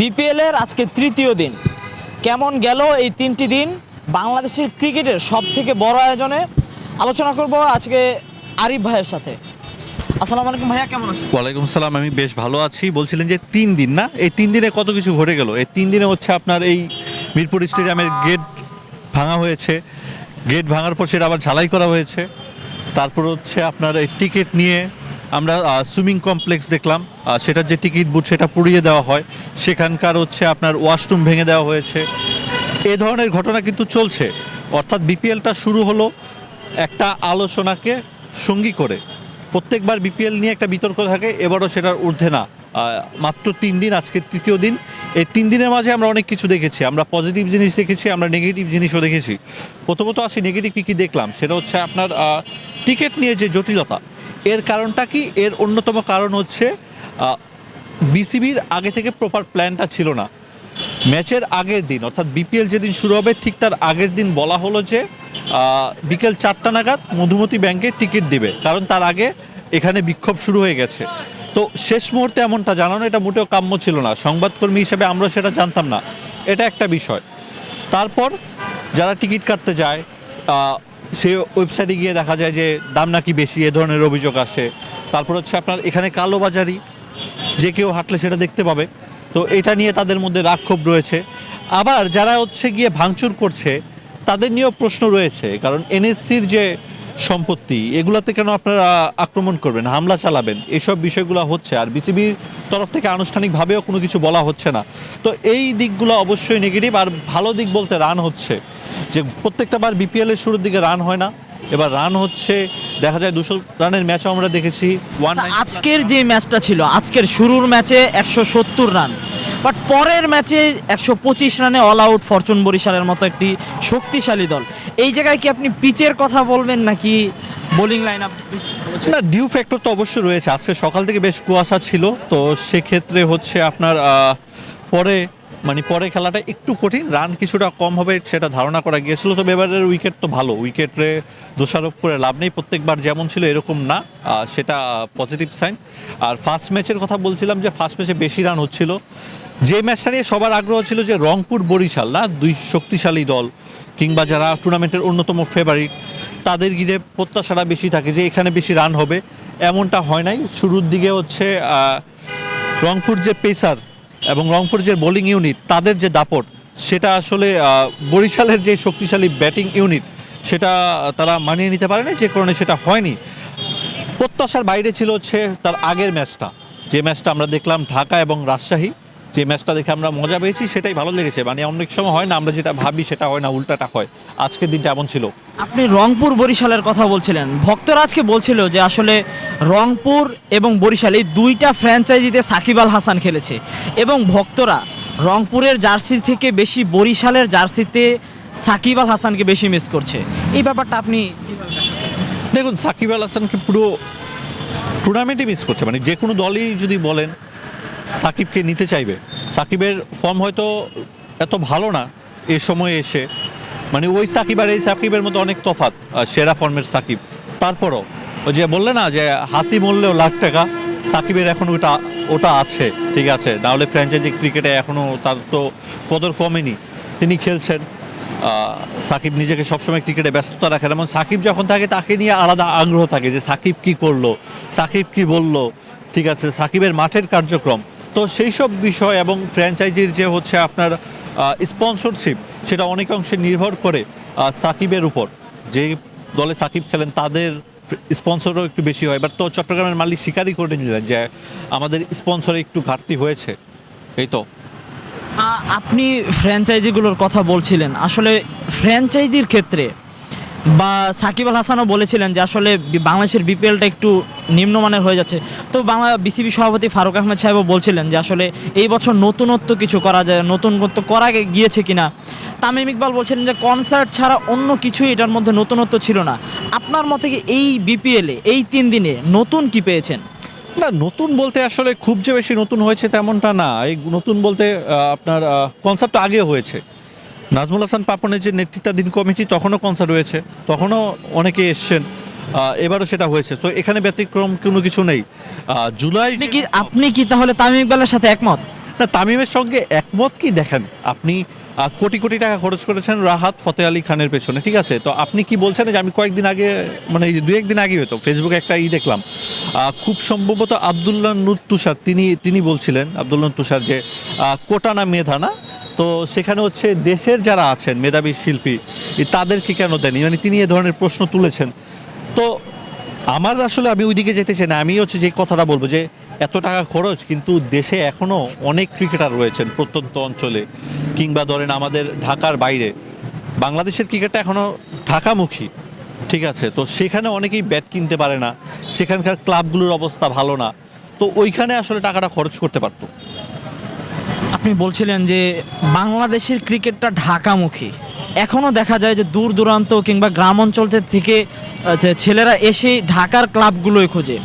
BPL এর আজকে তৃতীয় দিন। কেমন গেল এই তিনটি দিন বাংলাদেশের ক্রিকেটের সব থেকে বড় আয়োজনে আলোচনা করব আজকে আরিফ ভাইয়ের সাথে। আসসালামু আলাইকুম ভাইয়া, কেমন আছেন? ওয়ালাইকুম সালাম, আমি বেশ ভালো আছি। বলছিলেন যে 3 দিন না, এই 3 দিনে কত কিছু ঘটে গেল। এই 3 দিনে হচ্ছে আপনার এই মিরপুর স্টেডিয়ামের গেট ভাঙা হয়েছে, গেট ভাঙার পর সেটা আবার ঝালাই করা হয়েছে। তারপর হচ্ছে আপনার এই টিকিট নিয়ে আমরা সুইমিং কমপ্লেক্স দেখলাম, সেটার যে টিকিট বুথ সেটা পুড়িয়ে দেওয়া হয়, সেখানকার হচ্ছে আপনার ওয়াশরুম ভেঙে দেওয়া হয়েছে। এ ধরনের ঘটনা কিন্তু চলছে। অর্থাৎ বিপিএলটা শুরু হলো একটা আলোচনাকে সঙ্গী করে। প্রত্যেকবার বিপিএল নিয়ে একটা বিতর্ক থাকে, এবারও সেটার ঊর্ধ্বে না। মাত্র 3 দিন, আজকে তৃতীয় দিন। এই 3 দিনের মাঝে আমরা অনেক কিছু দেখেছি। আমরা পজিটিভ জিনিস দেখেছি, আমরা নেগেটিভ জিনিসও দেখেছি। প্রথমত আসি নেগেটিভ কী দেখলাম, সেটা হচ্ছে আপনার টিকিট নিয়ে যে জটিলতা। এর কারণটা কি? এর অন্যতম কারণ হচ্ছে বিসিবির আগে থেকে প্রপার প্ল্যানটা ছিল না। ম্যাচের আগের দিন অর্থাৎ বিপিএল যেদিন শুরু হবে ঠিক তার আগের দিন বলা হলো যে বিকেল 4টা নাগাদ মধুমতি ব্যাংকে টিকিট দিবে, কারণ তার আগে এখানে বিক্ষোভ শুরু হয়ে গেছে। তো শেষ মুহূর্তে এমনটা জানানো এটা মোটেও কাম্য ছিল না। সংবাদকর্মী হিসেবে আমরা সেটা জানতাম না, এটা একটা বিষয়। তারপর যারা টিকিট কাটতে যায় সে ওয়েবসাইটে গিয়ে দেখা যায় যে দাম নাকি বেশি, এ ধরনের অভিযোগ আসে। তারপর হচ্ছে আপনার এখানে কালোবাজারি, যে কেউ হাঁটলে সেটা দেখতে পাবে। তো এটা নিয়ে তাদের মধ্যে রাগ ক্ষোভ রয়েছে। আবার যারা হচ্ছে গিয়ে ভাঙচুর করছে তাদের নিয়েও প্রশ্ন রয়েছে, কারণ এনএসসির যে সম্পত্তি এগুলাতে কেন আপনারা আক্রমণ করবেন, হামলা চালাবেন, এসব বিষয়গুলো হচ্ছে। আর বিসিবির তরফ থেকে আনুষ্ঠানিকভাবেও কোনো কিছু বলা হচ্ছে না। তো এই দিকগুলো অবশ্যই নেগেটিভ। আর ভালো দিক বলতে রান হচ্ছে, যে প্রত্যেকটা বার বিপিএলের শুরুর দিকে রান হয় না, এবার রান হচ্ছে। দেখা যায় 200 রানের ম্যাচও আমরা দেখেছি। আজকের যে ম্যাচটা ছিল, আজকের শুরুর ম্যাচে 170 রান, বাট পরের ম্যাচে 125 রানে অল আউট ফরচুন বরিশালের মতো একটি শক্তিশালী দল। এই জায়গায় কি আপনি পিচের কথা বলবেন নাকি বোলিং লাইন আপ? না, ডিউ ফ্যাক্টর তো অবশ্যই রয়েছে। আজকে সকাল থেকে বেশ কুয়াশা ছিল, তো সেক্ষেত্রে হচ্ছে আপনার পরে খেলাটা একটু কঠিন, রান কিছুটা কম হবে সেটা ধারণা করা গিয়েছিল। তবে এবারের উইকেট তো ভালো, উইকেটে দোষারোপ করে লাভ নেই। প্রত্যেকবার যেমন ছিল এরকম না, সেটা পজিটিভ সাইন। আর ফার্স্ট ম্যাচের কথা বলছিলাম যে ফার্স্ট ম্যাচে বেশি রান হচ্ছিল। যে ম্যাচটা নিয়ে সবার আগ্রহ ছিল যে রংপুর বরিশাল না, দুই শক্তিশালী দল, কিংবা যারা টুর্নামেন্টের অন্যতম ফেভারিট, তাদের গিয়ে প্রত্যাশাটা বেশি থাকে যে এখানে বেশি রান হবে। এমনটা হয় নাই। শুরুর দিকে হচ্ছে রংপুর যে পেসার এবং রংপুর যে বোলিং ইউনিট, তাদের যে দাপট, সেটা আসলে বরিশালের যে শক্তিশালী ব্যাটিং ইউনিট সেটা তারা মানিয়ে নিতে পারে না, যে কারণে সেটা হয়নি। প্রত্যাশার বাইরে ছিল হচ্ছে তার আগের ম্যাচটা, যে ম্যাচটা আমরা দেখলাম ঢাকা এবং রাজশাহী, যে ম্যাচটা দেখে আমরা মজা পেয়েছি, সেটাই ভালো লেগেছে। মানে অনেক সময় হয় না, আমরা যেটা ভাবি সেটা হয় না, উল্টাটা হয়। আজকের দিনটা এমন ছিল। আপনি রংপুর বরিশালের কথা বলছিলেন, ভক্তরা আজকে বলছিল যে আসলে রংপুর এবং বরিশাল এই দুইটা ফ্র্যাঞ্চাইজিতে সাকিব আল হাসান খেলেছে, এবং ভক্তরা রংপুরের জার্সির থেকে বেশি বরিশালের জার্সিতে সাকিব আল হাসানকে বেশি মিস করছে। এই ব্যাপারটা আপনি দেখুন, সাকিব আল হাসানকে পুরো টুর্নামেন্টে মিস করছে। মানে যে কোনো দলই যদি বলেন সাকিবকে নিতে চাইবে। সাকিবের ফর্ম হয়তো এত ভালো না এ সময়ে এসে, মানে ওই সাকিব আর এই সাকিবের মধ্যে অনেক তফাৎ, সেরা ফর্মের সাকিব। তারপরও ওই যে বললে না যে হাতি মরলেও লাখ টাকা, সাকিবের এখন ওটা আছে, ঠিক আছে। নাহলে ফ্র্যাঞ্চাইজি ক্রিকেটে এখনও তার তো কদর কমেনি। তিনি খেলছেন, সাকিব নিজেকে সবসময় ক্রিকেটে ব্যস্ততা রাখেন, এবং সাকিব যখন থাকে তাকে নিয়ে আলাদা আগ্রহ থাকে যে সাকিব কি করলো, সাকিব কি বললো, ঠিক আছে, সাকিবের মাঠের কার্যক্রম। তো সেই সব বিষয় এবং ফ্র্যাঞ্চাইজির যে হচ্ছে আপনার স্পন্সরশিপ, সেটা অনেক অংশে নির্ভর করে সাকিবের উপর। যে দলে সাকিব খেলেন তাদের স্পন্সরও একটু বেশি হয়। এবার তো চট্টগ্রামের মালিক স্বীকারই করে নিলেন যে আমাদের স্পন্সরে একটু ঘাটতি হয়েছে। এই তো আপনি ফ্র্যাঞ্চাইজিগুলোর কথা বলছিলেন, আসলে ফ্র্যাঞ্চাইজির ক্ষেত্রে বা সাকিব আল হাসানও বলেছিলেন যে আসলে বাংলাদেশের বিপিএলটা একটু নিম্নমানের হয়ে যাচ্ছে। তো বাংলা বিসিবি সভাপতি ফারুক আহমেদ সাহেবও বলছিলেন যে আসলে এই বছর নতুনত্ব কিছু করা যায়, নতুনত্ব করা গিয়েছে কিনা। তামিম ইকবাল বলছিলেন যে কনসার্ট ছাড়া অন্য কিছুই এটার মধ্যে নতুনত্ব ছিল না। আপনার মতে কি এই বিপিএলে এই 3 দিনে নতুন কি পেয়েছেন? না, নতুন বলতে আসলে খুব যে বেশি নতুন হয়েছে তেমনটা না। এই নতুন বলতে আপনার কনসার্ট আগেও হয়েছে। নাজমুল হাসান পাপনের যে নেতৃত্বাধীন কমিটি, তখনও কনসার্ট হয়েছে, তখনও অনেকে এসছেন, এবারও সেটা হয়েছে। তো এখানে ব্যতিক্রম কোনো কিছু নেই। জুলাই আপনি কি তাহলে তামিম ইকবালের সাথে একমত? না, তামিমের সঙ্গে একমত কি দেখেন আপনি কোটি কোটি টাকা খরচ করেছেন রাহাত ফতে আলী খানের পেছনে, ঠিক আছে? তো আপনি কি বলছেন যে আমি কয়েকদিন আগে মানে এই যে দু একদিন আগে হয়তো ফেসবুকে একটা দেখলাম, খুব সম্ভবত আব্দুল্লাহ নূর তুষার তিনি বলছিলেন, আব্দুল্লাহ নূর তুষার, যে কোটা না মেধা না, তো সেখানে হচ্ছে দেশের যারা আছেন মেধাবী শিল্পী তাদেরকে কেন দেয়নি, মানে তিনি এ ধরনের প্রশ্ন তুলেছেন। তো আমার আসলে আমি ওইদিকে যেতে চাই না, আমি হচ্ছে যে কথাটা বলবো যে এত টাকা খরচ, কিন্তু দেশে এখনো অনেক ক্রিকেটার রয়েছেন প্রত্যন্ত অঞ্চলে কিংবা ধরেন আমাদের ঢাকার বাইরে। বাংলাদেশের ক্রিকেটটা এখনো ঢাকামুখী, ঠিক আছে? তো সেখানে অনেকেই ব্যাট কিনতে পারে না, সেখানকার ক্লাবগুলোর অবস্থা ভালো না, তো ওইখানে আসলে টাকাটা খরচ করতে পারতো। আপনি বলছিলেন যে বাংলাদেশের ক্রিকেটটা ঢাকামুখী, এখনও দেখা যায় যে দূর দূরান্ত কিংবা গ্রাম অঞ্চল থেকে যে ছেলেরা এসে ঢাকার ক্লাবগুলোই খোঁজে,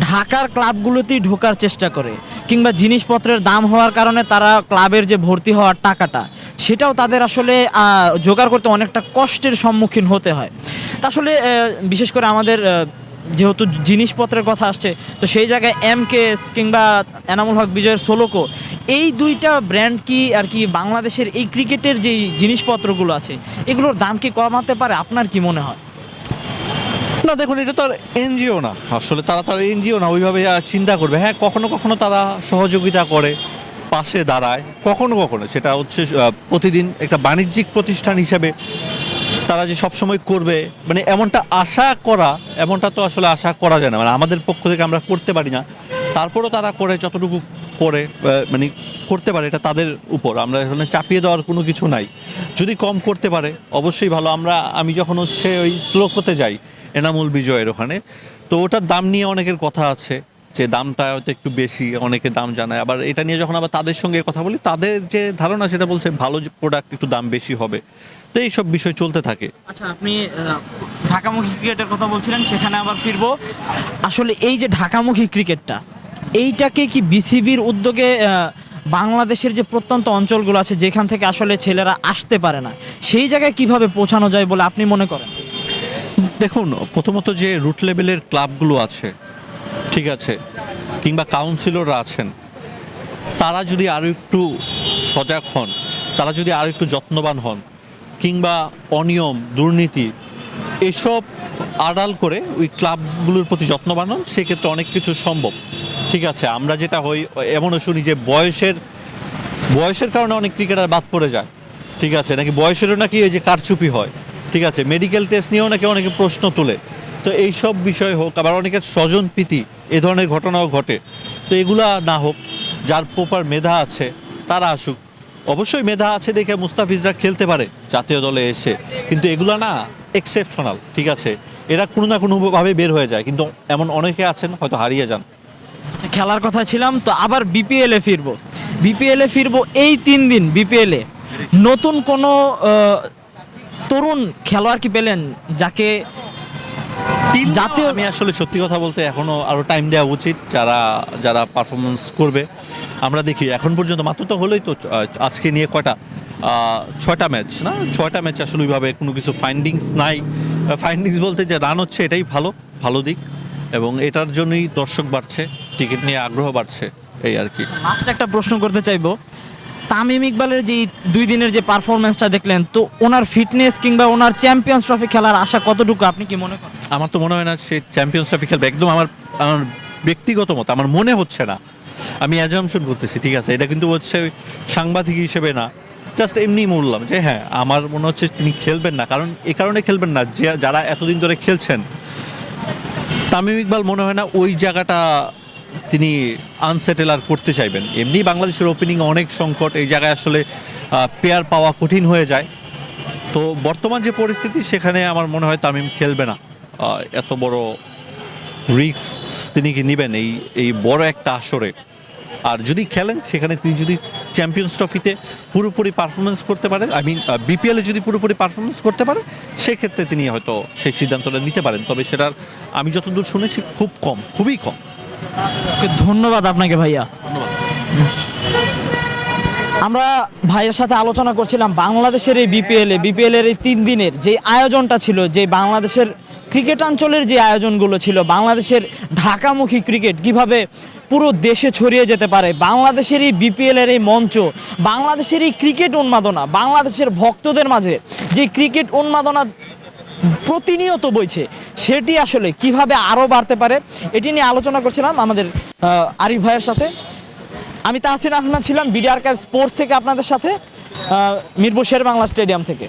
ঢাকার ক্লাবগুলোতেই ঢোকার চেষ্টা করে, কিংবা জিনিসপত্রের দাম হওয়ার কারণে তারা ক্লাবের যে ভর্তি হওয়ার টাকাটা সেটাও তাদের আসলে জোগাড় করতে অনেকটা কষ্টের সম্মুখীন হতে হয়। তা আসলে বিশেষ করে আমাদের যেহেতু জিনিসপত্রের কথা আসছে, তো সেই জায়গায় এমকেএস কিংবা এনামুল হক বিজয়ের সোলোকো, এই দুইটা ব্র্যান্ড কি আর কি বাংলাদেশের এই ক্রিকেটের যেই জিনিসপত্রগুলো আছে এগুলোর দাম কি কমাতে পারে, আপনার কি মনে হয়? না দেখুন, এটা তো আর এনজিও না, আসলে তারা তো আর এনজিও না ওইভাবে চিন্তা করবে। হ্যাঁ, কখনো কখনো তারা সহযোগিতা করে, পাশে দাঁড়ায়, কখনো কখনো সেটা হচ্ছে প্রতিদিন একটা বাণিজ্যিক প্রতিষ্ঠান হিসেবে তারা যে সবসময় করবে মানে এমনটা তো আসলে আশা করা যায় না, মানে আমাদের পক্ষ থেকে আমরা করতে পারি না। তারপরও তারা করে, যতটুকু করে মানে করতে পারে, এটা তাদের উপর, আমরা এখানে চাপিয়ে দেওয়ার কোনো কিছু নাই। যদি কম করতে পারে অবশ্যই ভালো। আমি যখন হচ্ছে ওই শ্লোকতে যাই এনামুল বিজয়ের ওখানে, তো ওটার দাম নিয়ে অনেকের কথা আছে যে দামটা হয়তো একটু বেশি, অনেকে দাম জানায়। আবার এটা নিয়ে যখন আবার তাদের সঙ্গে কথা বলি, তাদের যে ধারণা সেটা বলছে ভালো যে প্রোডাক্ট একটু দাম বেশি হবে। তো এইসব বিষয় চলতে থাকে। আচ্ছা, আপনি ঢাকামুখী ক্রিকেটের কথা বলছিলেন, সেখানে আবার ফিরবো। আসলে এই যে ঢাকামুখী ক্রিকেটটা, এইটাকে কি বিসিবির উদ্যোগে বাংলাদেশের যে প্রত্যন্ত অঞ্চলগুলো আছে যেখান থেকে আসলে ছেলেরা আসতে পারে না, সেই জায়গায় কিভাবে পৌঁছানো যায় বলে আপনি মনে করেন? দেখুন, প্রথমত যে রুট লেভেলের ক্লাবগুলো আছে, ঠিক আছে, কিংবা কাউন্সিলররা আছেন, তারা যদি আরও একটু সজাগ হন, তারা যদি আরও একটু যত্নবান হন, কিংবা অনিয়ম দুর্নীতি এসব আড়াল করে ওই ক্লাবগুলোর প্রতি যত্নবান হন, সেক্ষেত্রে অনেক কিছু সম্ভব। ঠিক আছে, আমরা যেটা হই এমনও শুনি যে বয়সের কারণে অনেক ক্রিকেটার বাদ পড়ে যায়, ঠিক আছে, নাকি বয়সেরও নাকি এই যে কারচুপি হয়, ঠিক আছে, মেডিকেল টেস্ট নিয়েও নাকি অনেকে প্রশ্ন তোলে। তো এইসব বিষয় হোক, আবার অনেকের স্বজনপ্রীতি এ ধরনের ঘটনাও ঘটে। তো এগুলা না হোক, যার প্রপার মেধা আছে তারা আসুক। অবশ্যই মেধা আছে দেখে মুস্তাফিজরা খেলতে পারে জাতীয় দলে এসে, কিন্তু এগুলা না এক্সেপশনাল, ঠিক আছে, এরা কোনো না কোনোভাবে বের হয়ে যায়, কিন্তু এমন অনেকে আছেন হয়তো হারিয়ে যান। আচ্ছা, খেলার কথা ছিলাম তো, আবার বিপিএলে ফিরবো। এই 3 দিন বিপিএলে নতুন কোনো তরুণ খেলোয়াড় কি পেলেন যাকে জাতীয়? আমি আসলে সত্যি কথা বলতে এখনো আরো টাইম দেওয়া উচিত, যারা পারফরমেন্স করবে। আমরা দেখি এখন পর্যন্ত মাত্র তো হলোই তো, আজকে নিয়ে কয়টা 6টা ম্যাচ না, 6টা ম্যাচ আসলে ওইভাবে কোনো কিছু ফাইন্ডিংস নাই। ফাইন্ডিংস বলতে যে রান হচ্ছে এটাই ভালো দিক, এবং এটার জন্যই দর্শক বাড়ছে, টিকিট নিয়ে আগ্রহ বাড়ছে, এই আর কি। লাস্ট একটা প্রশ্ন করতে চাইবো, তামিম ইকবালের যে 2 দিনের যে পারফরমেন্সটা দেখলেন, তো ওনার ফিটনেস কিংবা ওনার চ্যাম্পিয়ন্স ট্রফি খেলার আশা কতটুকু, আপনি কি মনে করেন? আমার তো মনে হয় না সে চ্যাম্পিয়ন্স ট্রফি খেলবে, একদম আমার ব্যক্তিগত মত, আমার মনে হচ্ছে না। আমি অ্যাজাম্পশন করতেছি, ঠিক আছে, এটা কিন্তু হচ্ছে সাংবাদিক হিসেবে না, জাস্ট এমনি বললাম যে হ্যাঁ আমার মনে হচ্ছে তিনি খেলবেন না। কারণ এ কারণে খেলবেন না যে যারা এতদিন ধরে খেলছেন, তামিম ইকবাল মনে হয় না ওই জায়গাটা তিনি আনসেটেল আর করতে চাইবেন। এমনি বাংলাদেশের ওপেনিং অনেক সংকট, এই জায়গায় আসলে পেয়ার পাওয়া কঠিন হয়ে যায়। তো বর্তমান যে পরিস্থিতি, সেখানে আমার মনে হয় তামিম খেলবে না। এত বড় রিস্ক তিনি কি নেবেন এই বড় একটা আসরে? আর যদি খেলেন, সেখানে তিনি যদি চ্যাম্পিয়ন্স ট্রফিতে পুরোপুরি পারফরমেন্স করতে পারেন, বিপিএলে যদি পুরোপুরি পারফরমেন্স করতে পারে, সেক্ষেত্রে তিনি হয়তো সেই সিদ্ধান্তটা নিতে পারেন। তবে সেটার আমি যতদূর শুনেছি খুবই কম। ধন্যবাদ আপনাকে ভাইয়া। আমরা ভাইয়ের সাথে আলোচনা করছিলাম বাংলাদেশের এই বিপিএলের এই 3 দিনের যে আয়োজনটা ছিল, যে বাংলাদেশের ক্রিকেটাঞ্চলের যে আয়োজনগুলো ছিল, বাংলাদেশের ঢাকামুখী ক্রিকেট কিভাবে পুরো দেশে ছড়িয়ে যেতে পারে। বাংলাদেশের এই বিপিএল এর এই মঞ্চ, বাংলাদেশের এই ক্রিকেট উন্মাদনা, বাংলাদেশের ভক্তদের মাঝে যে ক্রিকেট উন্মাদনা প্রতিনিয়ত বইছে, সেটি আসলে কিভাবে আরও বাড়তে পারে, এটি নিয়ে আলোচনা করছিলাম আমাদের আরিফ ভাইয়ের সাথে। আমি তাহসিন আহমেদ ছিলাম, বিডি আর্কাইভ স্পোর্টস থেকে আপনাদের সাথে, মিরপুর শেরেবাংলা স্টেডিয়াম থেকে।